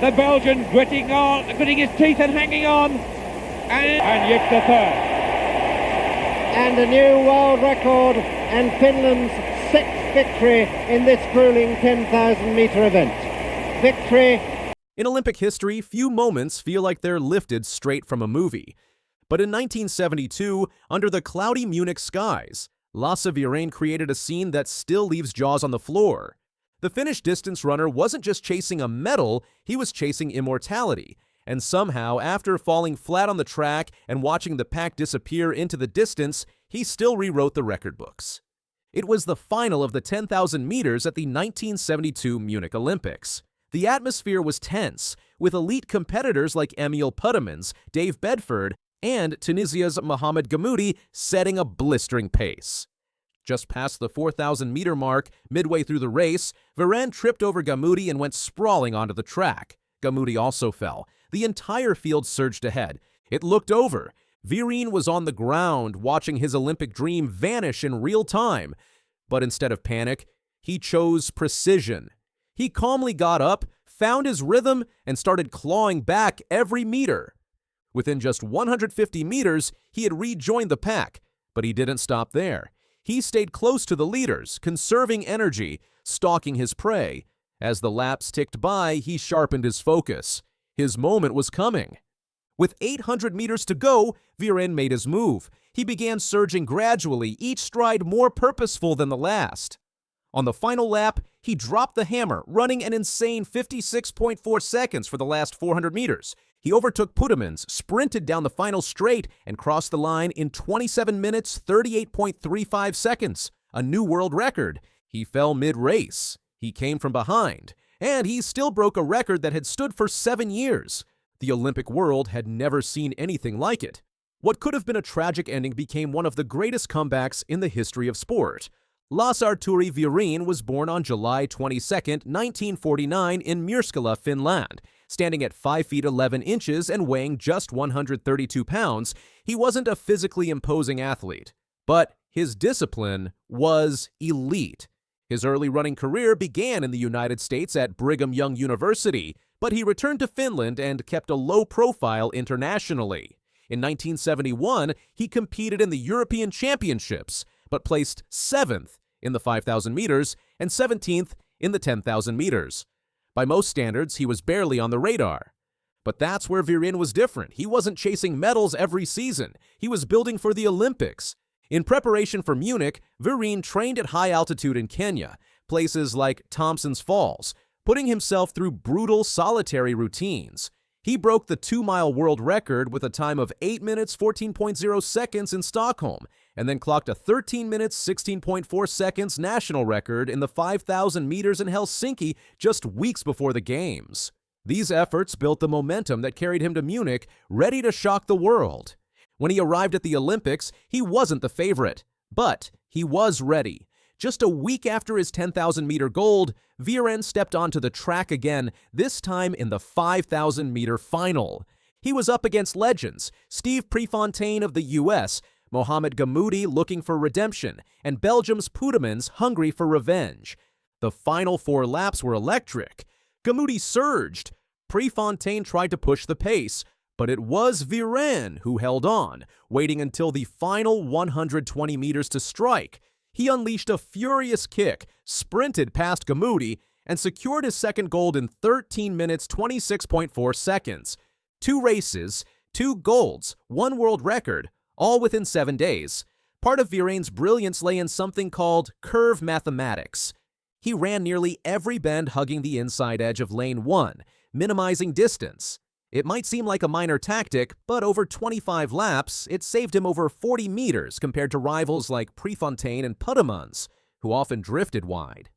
The Belgian gritting his teeth and hanging on. And Yip the third. And a new world record and Finland's sixth victory in this grueling 10,000-meter event. Victory. In Olympic history, few moments feel like they're lifted straight from a movie. But in 1972, under the cloudy Munich skies, Walaza Virén created a scene that still leaves jaws on the floor. The Finnish distance runner wasn't just chasing a medal, he was chasing immortality. And somehow, after falling flat on the track and watching the pack disappear into the distance, he still rewrote the record books. It was the final of the 10,000 meters at the 1972 Munich Olympics. The atmosphere was tense, with elite competitors like Emil Puttermans, Dave Bedford, and Tunisia's Mohamed Gammoudi setting a blistering pace. Just past the 4,000-meter mark, midway through the race, Virén tripped over Gammoudi and went sprawling onto the track. Gammoudi also fell. The entire field surged ahead. It looked over. Virén was on the ground, watching his Olympic dream vanish in real time. But instead of panic, he chose precision. He calmly got up, found his rhythm, and started clawing back every meter. Within just 150 meters, he had rejoined the pack, but he didn't stop there. He stayed close to the leaders, conserving energy, stalking his prey. As the laps ticked by, he sharpened his focus. His moment was coming. With 800 meters to go, Virén made his move. He began surging gradually, each stride more purposeful than the last. On the final lap, he dropped the hammer, running an insane 56.4 seconds for the last 400 meters. He overtook Puttermans, sprinted down the final straight, and crossed the line in 27 minutes, 38.35 seconds, a new world record. He fell mid-race. He came from behind, and he still broke a record that had stood for 7 years. The Olympic world had never seen anything like it. What could have been a tragic ending became one of the greatest comebacks in the history of sport. Lasarturi Virén was born on July 22, 1949 in Myrskala, Finland. Standing at 5 feet 11 inches and weighing just 132 pounds, he wasn't a physically imposing athlete. But his discipline was elite. His early running career began in the United States at Brigham Young University, but he returned to Finland and kept a low profile internationally. In 1971, he competed in the European Championships, but placed 7th in the 5,000 meters and 17th in the 10,000 meters. By most standards, he was barely on the radar. But that's where Virén was different. He wasn't chasing medals every season. He was building for the Olympics. In preparation for Munich, Virén trained at high altitude in Kenya, places like Thompson's Falls, putting himself through brutal solitary routines. He broke the 2-mile world record with a time of 8 minutes 14.0 seconds in Stockholm, and then clocked a 13 minutes 16.4 seconds national record in the 5,000 meters in Helsinki just weeks before the Games. These efforts built the momentum that carried him to Munich, ready to shock the world. When he arrived at the Olympics, he wasn't the favorite, but he was ready. Just a week after his 10,000-meter gold, Virén stepped onto the track again, this time in the 5,000-meter final. He was up against legends, Steve Prefontaine of the U.S., Mohamed Gammoudi looking for redemption, and Belgium's Puttermans hungry for revenge. The final 4 laps were electric. Gammoudi surged. Prefontaine tried to push the pace, but it was Virén who held on, waiting until the final 120 meters to strike. He unleashed a furious kick, sprinted past Gammoudi, and secured his second gold in 13 minutes 26.4 seconds. 2 races, 2 golds, 1 world record, all within 7 days. Part of Virén's brilliance lay in something called curve mathematics. He ran nearly every bend hugging the inside edge of lane 1, minimizing distance. It might seem like a minor tactic, but over 25 laps, it saved him over 40 meters compared to rivals like Prefontaine and Puttermans, who often drifted wide.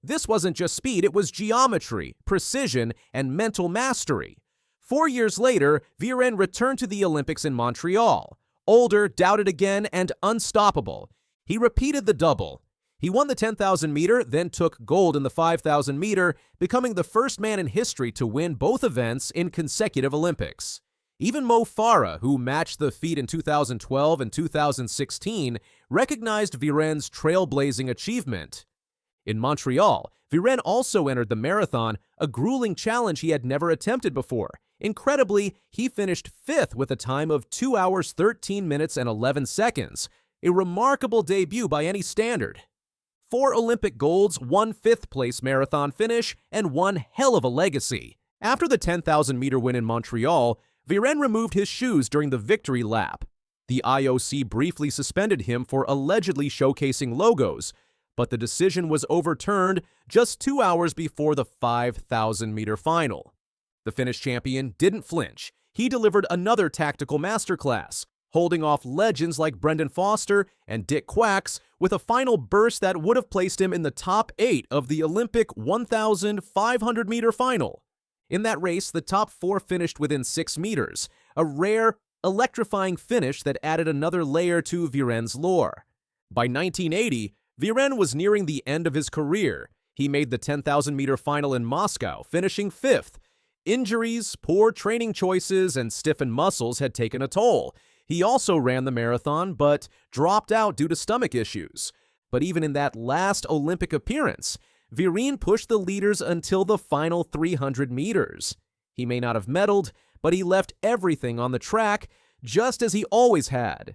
This wasn't just speed, it was geometry, precision, and mental mastery. 4 years later, Virén returned to the Olympics in Montreal. Older, doubted again, and unstoppable. He repeated the double. He won the 10,000 meter, then took gold in the 5,000 meter, becoming the first man in history to win both events in consecutive Olympics. Even Mo Farah, who matched the feat in 2012 and 2016, recognized Virén's trailblazing achievement. In Montreal, Virén also entered the marathon, a grueling challenge he had never attempted before. Incredibly, he finished 5th with a time of 2 hours 13 minutes and 11 seconds, a remarkable debut by any standard. 4 Olympic golds, 1 5th-place marathon finish, and one hell of a legacy. After the 10,000-meter win in Montreal, Virén removed his shoes during the victory lap. The IOC briefly suspended him for allegedly showcasing logos, but the decision was overturned just 2 hours before the 5,000-meter final. The Finnish champion didn't flinch. He delivered another tactical masterclass, holding off legends like Brendan Foster and Dick Quacks with a final burst that would have placed him in the top 8 of the Olympic 1,500-meter final. In that race, the top 4 finished within 6 meters, a rare, electrifying finish that added another layer to Virén's lore. By 1980, Virén was nearing the end of his career. He made the 10,000-meter final in Moscow, finishing 5th. Injuries, poor training choices, and stiffened muscles had taken a toll. He also ran the marathon, but dropped out due to stomach issues. But even in that last Olympic appearance, Virén pushed the leaders until the final 300 meters. He may not have medaled, but he left everything on the track, just as he always had.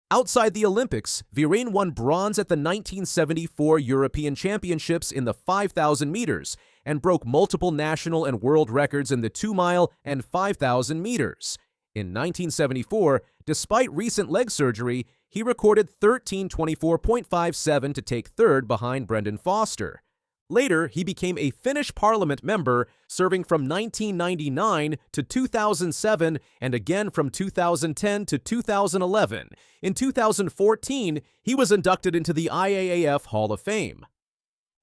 Outside the Olympics, Virén won bronze at the 1974 European Championships in the 5,000 meters and broke multiple national and world records in the 2-mile and 5,000 meters. In 1974, despite recent leg surgery, he recorded 13:24.57 to take 3rd behind Brendan Foster. Later, he became a Finnish parliament member, serving from 1999 to 2007 and again from 2010 to 2011. In 2014, he was inducted into the IAAF Hall of Fame.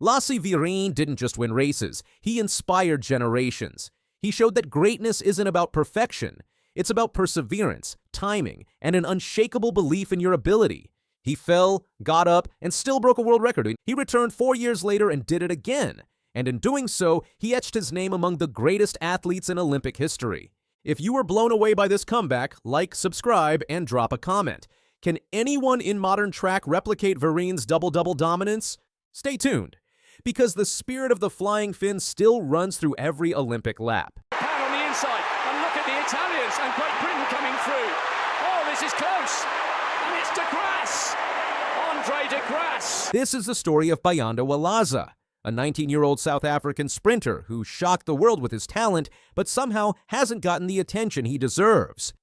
Lasse Virén didn't just win races, he inspired generations. He showed that greatness isn't about perfection. It's about perseverance, timing, and an unshakable belief in your ability. He fell, got up, and still broke a world record. He returned 4 years later and did it again. And in doing so, he etched his name among the greatest athletes in Olympic history. If you were blown away by this comeback, like, subscribe, and drop a comment. Can anyone in modern track replicate Virén's double-double dominance? Stay tuned, because the spirit of the flying Finn still runs through every Olympic lap. Pound on the inside, and look at the Italians, and Great Britain coming through. Oh, this is close. And it's de Grasse, Andre de Grasse. This is the story of Bayanda Walaza, a 19-year-old South African sprinter who shocked the world with his talent, but somehow hasn't gotten the attention he deserves.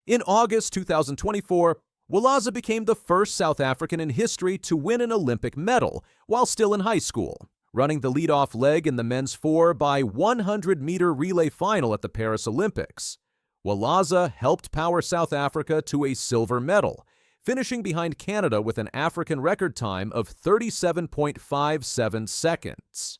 In August 2024, Walaza became the first South African in history to win an Olympic medal while still in high school, running the lead-off leg in the men's 4x100-meter relay final at the Paris Olympics. Walaza helped power South Africa to a silver medal, finishing behind Canada with an African record time of 37.57 seconds.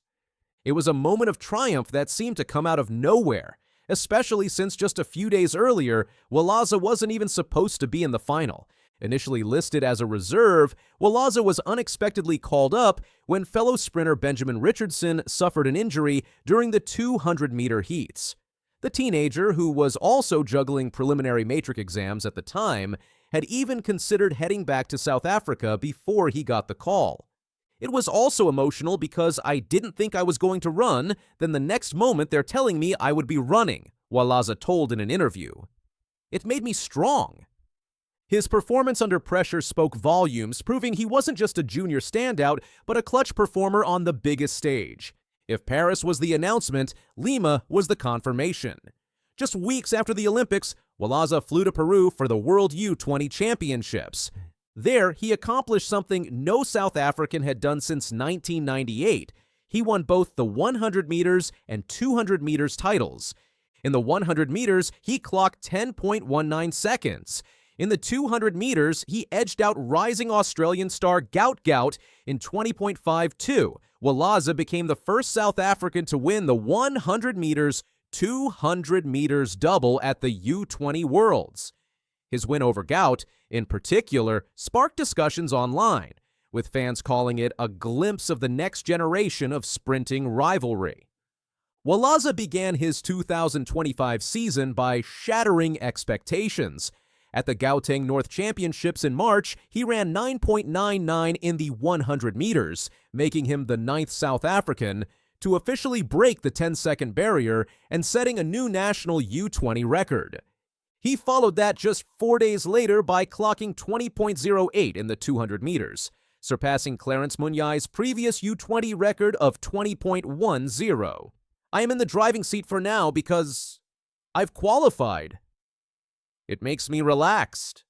It was a moment of triumph that seemed to come out of nowhere, especially since just a few days earlier, Walaza wasn't even supposed to be in the final. Initially listed as a reserve, Walaza was unexpectedly called up when fellow sprinter Benjamin Richardson suffered an injury during the 200-meter heats. The teenager, who was also juggling preliminary matric exams at the time, had even considered heading back to South Africa before he got the call. It was also emotional because I didn't think I was going to run, then the next moment they're telling me I would be running, Walaza told in an interview. It made me strong. His performance under pressure spoke volumes, proving he wasn't just a junior standout, but a clutch performer on the biggest stage. If Paris was the announcement, Lima was the confirmation. Just weeks after the Olympics, Walaza flew to Peru for the World U20 Championships. There, he accomplished something no South African had done since 1998. He won both the 100 meters and 200 meters titles. In the 100 meters, he clocked 10.19 seconds. In the 200 meters, he edged out rising Australian star Gout in 20.52. Walaza became the first South African to win the 100 meters, 200 meters double at the U20 Worlds. His win over Gout, in particular, sparked discussions online, with fans calling it a glimpse of the next generation of sprinting rivalry. Walaza began his 2025 season by shattering expectations. At the Gauteng North Championships in March, he ran 9.99 in the 100 meters, making him the 9th South African to officially break the 10-second barrier and setting a new national U20 record. He followed that just 4 days later by clocking 20.08 in the 200 meters, surpassing Clarence Munyai's previous U20 record of 20.10. I am in the driving seat for now because I've qualified. It makes me relaxed,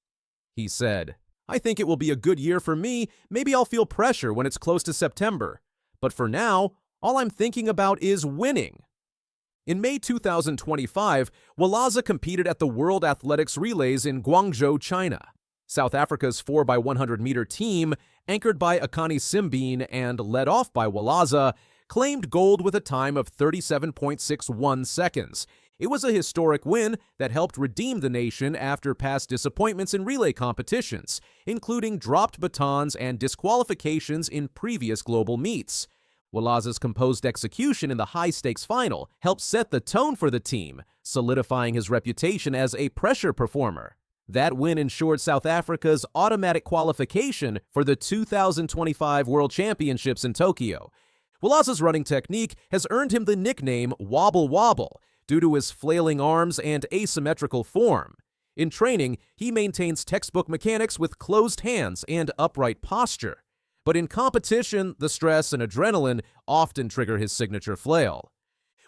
he said. I think it will be a good year for me. Maybe I'll feel pressure when it's close to September. But for now, all I'm thinking about is winning. In May 2025, Walaza competed at the World Athletics Relays in Guangzhou, China. South Africa's 4x100-meter team, anchored by Akani Simbine and led off by Walaza, claimed gold with a time of 37.61 seconds. It was a historic win that helped redeem the nation after past disappointments in relay competitions, including dropped batons and disqualifications in previous global meets. Walaza's composed execution in the high-stakes final helped set the tone for the team, solidifying his reputation as a pressure performer. That win ensured South Africa's automatic qualification for the 2025 World Championships in Tokyo. Walaza's running technique has earned him the nickname Wobble Wobble due to his flailing arms and asymmetrical form. In training, he maintains textbook mechanics with closed hands and upright posture. But in competition, the stress and adrenaline often trigger his signature flail.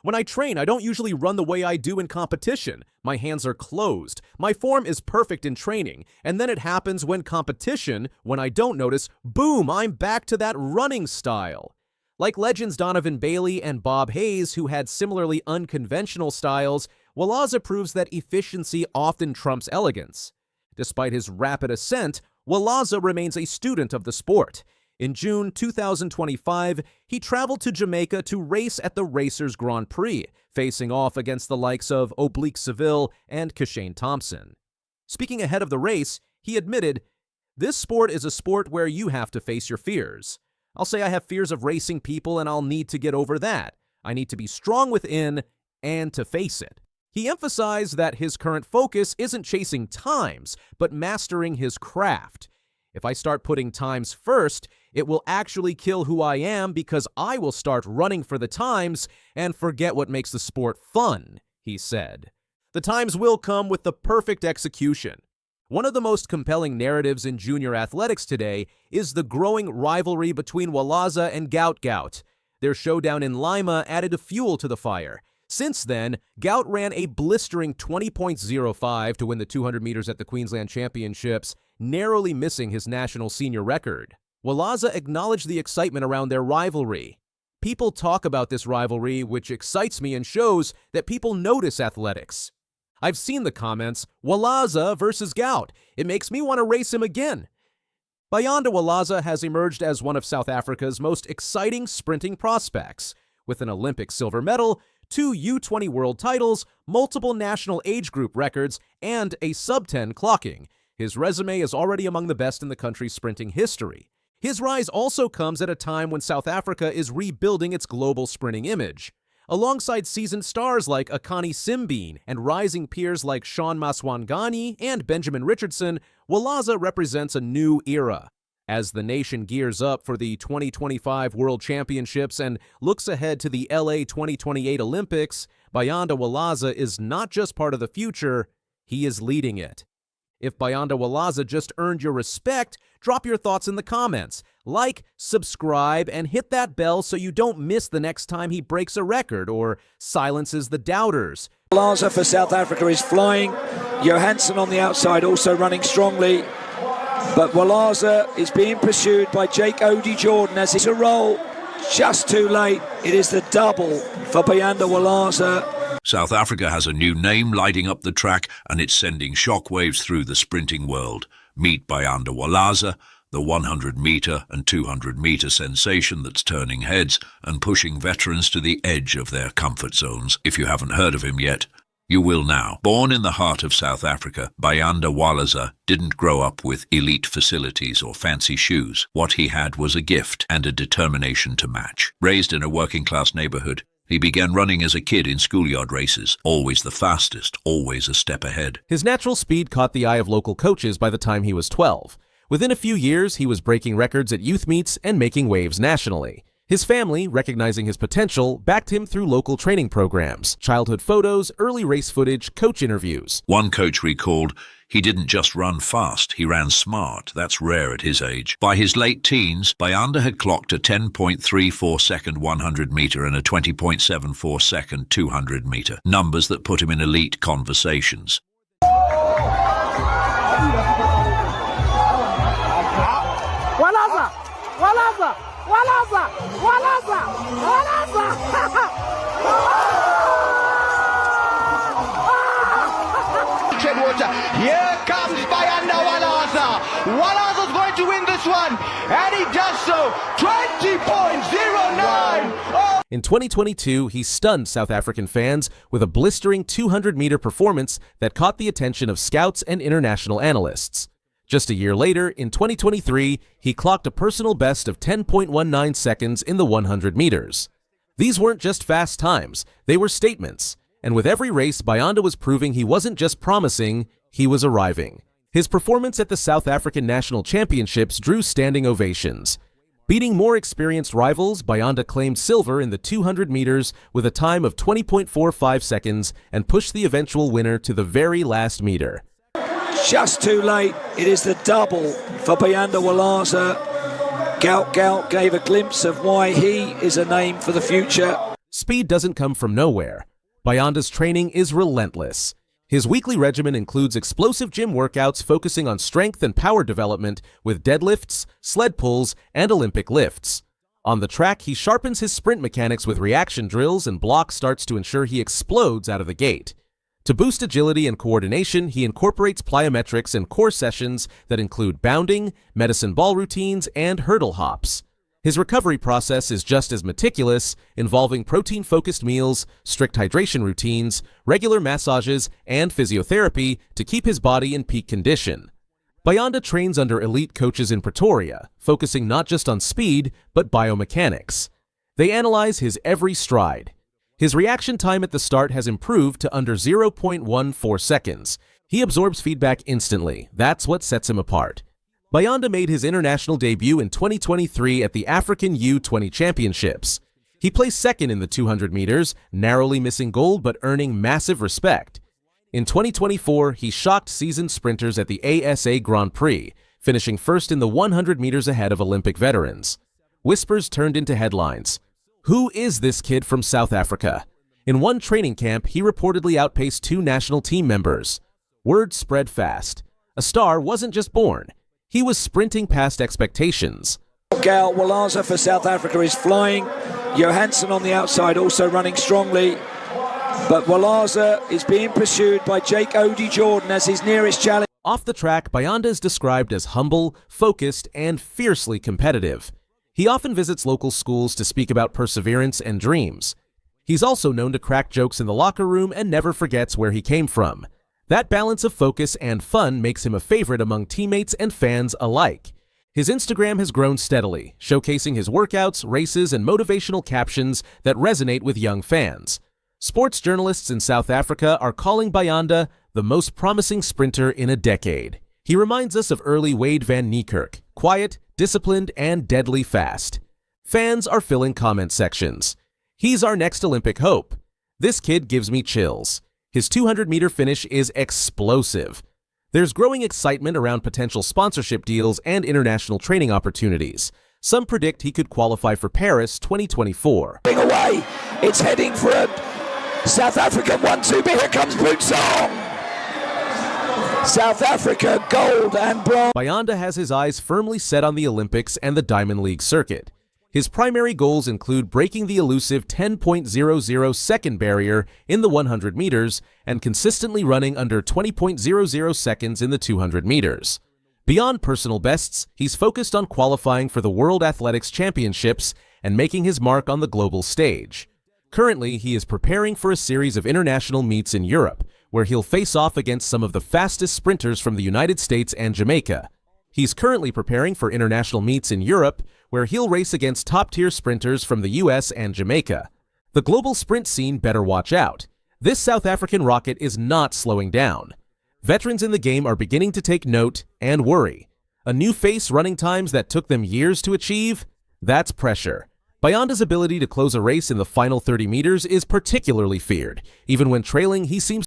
When I train, I don't usually run the way I do in competition. My hands are closed. My form is perfect in training, and then it happens when competition, when I don't notice, boom, I'm back to that running style. Like legends Donovan Bailey and Bob Hayes, who had similarly unconventional styles, Walaza proves that efficiency often trumps elegance. Despite his rapid ascent, Walaza remains a student of the sport. In June 2025, he traveled to Jamaica to race at the Racers Grand Prix, facing off against the likes of Oblique Seville and Kashane Thompson. Speaking ahead of the race, he admitted, "This sport is a sport where you have to face your fears. I'll say I have fears of racing people and I'll need to get over that. I need to be strong within and to face it." He emphasized that his current focus isn't chasing times, but mastering his craft. "If I start putting times first, it will actually kill who I am because I will start running for the times and forget what makes the sport fun," he said. The times will come with the perfect execution. One of the most compelling narratives in junior athletics today is the growing rivalry between Walaza and Gout. Their showdown in Lima added a fuel to the fire. Since then, Gout ran a blistering 20.05 to win the 200 meters at the Queensland Championships, narrowly missing his national senior record. Walaza acknowledged the excitement around their rivalry. "People talk about this rivalry, which excites me and shows that people notice athletics. I've seen the comments, Walaza versus Gout. It makes me want to race him again." Bayanda Walaza has emerged as one of South Africa's most exciting sprinting prospects, with an Olympic silver medal, 2 U20 world titles, multiple national age group records, and a sub-10 clocking. His resume is already among the best in the country's sprinting history. His rise also comes at a time when South Africa is rebuilding its global sprinting image. Alongside seasoned stars like Akani Simbine and rising peers like Shaun Maswangani and Benjamin Richardson, Walaza represents a new era. As the nation gears up for the 2025 World Championships and looks ahead to the LA 2028 Olympics, Bayanda Walaza is not just part of the future, he is leading it. If Bayanda Walaza just earned your respect, drop your thoughts in the comments. Like, subscribe, and hit that bell so you don't miss the next time he breaks a record or silences the doubters. Walaza for South Africa is flying. Johansson on the outside also running strongly. But Walaza is being pursued by Jake Odie Jordan as it's a roll. Just too late. It is the double for Bayanda Walaza. South Africa has a new name lighting up the track, and it's sending shockwaves through the sprinting world. Meet Bayanda Walaza, the 100-meter and 200-meter sensation that's turning heads and pushing veterans to the edge of their comfort zones. If you haven't heard of him yet, you will now. Born in the heart of South Africa, Bayanda Walaza didn't grow up with elite facilities or fancy shoes. What he had was a gift and a determination to match. Raised in a working-class neighborhood, He began running as a kid in schoolyard races, always the fastest, always a step ahead. His natural speed caught the eye of local coaches by the time he was 12. Within a few years, he was breaking records at youth meets and making waves nationally. His family, recognizing his potential, backed him through local training programs, childhood photos, early race footage, coach interviews. One coach recalled, he didn't just run fast, he ran smart. That's rare at his age. By his late teens, Bayanda had clocked a 10.34 second 100 meter and a 20.74 second 200 meter, numbers that put him in elite conversations. Walaza! Walaza! Walaza! Walaza! Walaza! Here comes Bayanda Walaza. Walaza's going to win this one, and he does so. 20.09. Oh. In 2022, he stunned South African fans with a blistering 200-meter performance that caught the attention of scouts and international analysts. Just a year later, in 2023, he clocked a personal best of 10.19 seconds in the 100 meters. These weren't just fast times, they were statements. And with every race, Bayanda was proving he wasn't just promising, he was arriving. His performance at the South African National Championships drew standing ovations. Beating more experienced rivals, Bayanda claimed silver in the 200 meters with a time of 20.45 seconds and pushed the eventual winner to the very last meter. Just too late. It is the double for Bayanda Walaza. Gout gave a glimpse of why he is a name for the future. Speed doesn't come from nowhere. Bayanda's training is relentless. His weekly regimen includes explosive gym workouts focusing on strength and power development with deadlifts, sled pulls, and Olympic lifts. On the track, he sharpens his sprint mechanics with reaction drills and block starts to ensure he explodes out of the gate. To boost agility and coordination, he incorporates plyometrics and core sessions that include bounding, medicine ball routines, and hurdle hops. His recovery process is just as meticulous, involving protein-focused meals, strict hydration routines, regular massages, and physiotherapy to keep his body in peak condition. Bayanda trains under elite coaches in Pretoria, focusing not just on speed, but biomechanics. They analyze his every stride. His reaction time at the start has improved to under 0.14 seconds. He absorbs feedback instantly. That's what sets him apart. Bayanda made his international debut in 2023 at the African U20 Championships. He placed second in the 200 meters, narrowly missing gold but earning massive respect. In 2024, he shocked seasoned sprinters at the ASA Grand Prix, finishing first in the 100 meters ahead of Olympic veterans. Whispers turned into headlines. Who is this kid from South Africa? In one training camp, he reportedly outpaced 2 national team members. Word spread fast. A star wasn't just born. He was sprinting past expectations. Walaza for South Africa is flying. Johansson on the outside also running strongly. But Walaza is being pursued by Jake Odie Jordan as his nearest challenge. Off the track, Bayanda is described as humble, focused, and fiercely competitive. He often visits local schools to speak about perseverance and dreams. He's also known to crack jokes in the locker room and never forgets where he came from. That balance of focus and fun makes him a favorite among teammates and fans alike. His Instagram has grown steadily, showcasing his workouts, races, and motivational captions that resonate with young fans. Sports journalists in South Africa are calling Bayanda the most promising sprinter in a decade. He reminds us of early Wade van Niekerk, quiet, disciplined, and deadly fast. Fans are filling comment sections. He's our next Olympic hope. This kid gives me chills. His 200-meter finish is explosive. There's growing excitement around potential sponsorship deals and international training opportunities. Some predict he could qualify for Paris 2024. Away, it's heading for a South African 1-2, but here comes Bootsong. South Africa, gold and bronze. Bayanda has his eyes firmly set on the Olympics and the Diamond League circuit. His primary goals include breaking the elusive 10.00 second barrier in the 100 meters and consistently running under 20.00 seconds in the 200 meters. Beyond personal bests, he's focused on qualifying for the World Athletics Championships and making his mark on the global stage. Currently, he is preparing for a series of international meets in Europe, where he'll face off against some of the fastest sprinters from the United States and Jamaica. He's currently preparing for international meets in Europe, where he'll race against top-tier sprinters from the US and Jamaica. The global sprint scene better watch out. This South African rocket is not slowing down. Veterans in the game are beginning to take note and worry. A new face running times that took them years to achieve? That's pressure. Bionda's ability to close a race in the final 30 meters is particularly feared. Even when trailing, he seems